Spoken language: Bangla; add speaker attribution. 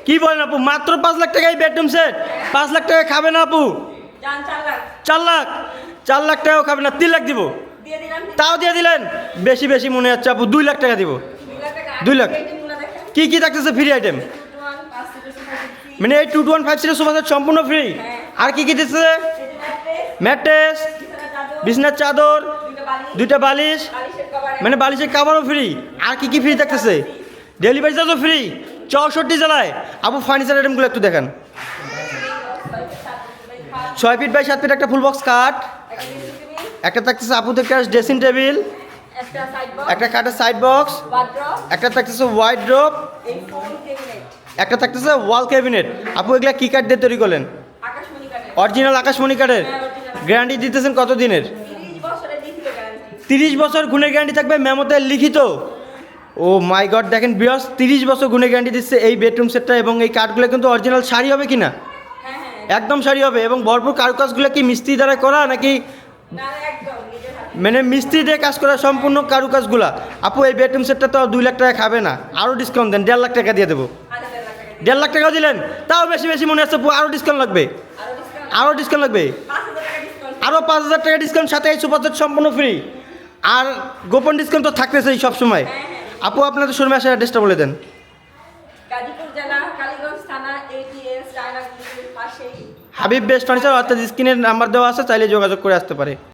Speaker 1: কি বলেন আপু, মাত্র 5 লাখ টাকায় বেডরুম সেট? 5 লাখ টাকা খাবে না আপু? 4 লাখ? 4 লাখ টাকাও খাবে না, 3 লাখ দিব। তাও দিয়ে দিলেন, বেশি বেশি মনে হচ্ছে আপু। 2 লাখ টাকা দিব। 2 লাখ? কি কি থাকতেছে ফ্রি আইটেম? মানে এই 2-1-5 সিটের সোফা সেট সম্পূর্ণ ফ্রি? আর কি কি দিচ্ছে? ম্যাট্রেস, বিছনার চাদর, 2টা বালিশ, মানে বালিশের কাভারও ফ্রি। আর কি কি ফ্রি থাকতেছে? ডেলিভারি চার্জও ফ্রি 64 জেলায়। আপু ফার্নিচার আইটেমগুলো একটু দেখান। 6 ফিট বাই 7 ফিট একটা ফুল বক্স খাট, একটা থাকতেছে আপুদের একটা ড্রেসিং টেবিল, একটা খাটের সাইড বক্স, একটা থাকতেছে ওয়ার্ড্রোব, একটা থাকতেছে ওয়াল ক্যাবিনেট। আপু এগুলা কি কাঠ দিয়ে তৈরি করলেন? অরিজিনাল আকাশমণি কাঠের। গ্যারান্টি দিতেছেন কত দিনের? 30 বছর গুণের গ্যারান্টি থাকবে, মেমোতে লিখিত। ও মাই গড, দেখেন বিয়স, 30 বছর গুণের গ্যারান্টি দিচ্ছে এই বেডরুম সেটটা। এবং এই কাঠগুলো কিন্তু অরিজিনাল শাড়ি হবে কি না? একদম শাড়ি হবে। এবং ভরপুর কারুকাজগুলো কি মিস্ত্রি দ্বারা করা নাকি মানে মিস্ত্রি দিয়ে কাজ করা সম্পূর্ণ কারুকাজগুলা? আপু এই বেডরুম সেটটা তো 2 লাখ টাকা খাবে না, আরও ডিসকাউন্ট দেন, 1.5 লাখ টাকা দিয়ে দেবো। 1.5 লাখ টাকাও দিলেন, তাও বেশি বেশি মনে হচ্ছে। আরও ডিসকাউন্ট লাগবে, আরও ডিসকাউন্ট লাগবে, আরও 5,000 টাকা ডিসকাউন্ট, সাথে এই সোফা সেট সম্পূর্ণ ফ্রি। আর গোপন ডিসকাউন্ট তো থাকতেছেই সবসময়। আপু আপনাদের শোরুমে আসার অ্যাড্রেসটা বলে দেন।
Speaker 2: গাজীপুর জেলা, কালীগঞ্জ থানা, ATS চায়না গ্রুপের পাশেই।
Speaker 1: হাবিব বেস্ট ফার্নিচার, অর্থাৎ স্ক্রিনের নাম্বার দেওয়া আছে, চাইলে যোগাযোগ করে আসতে পারে।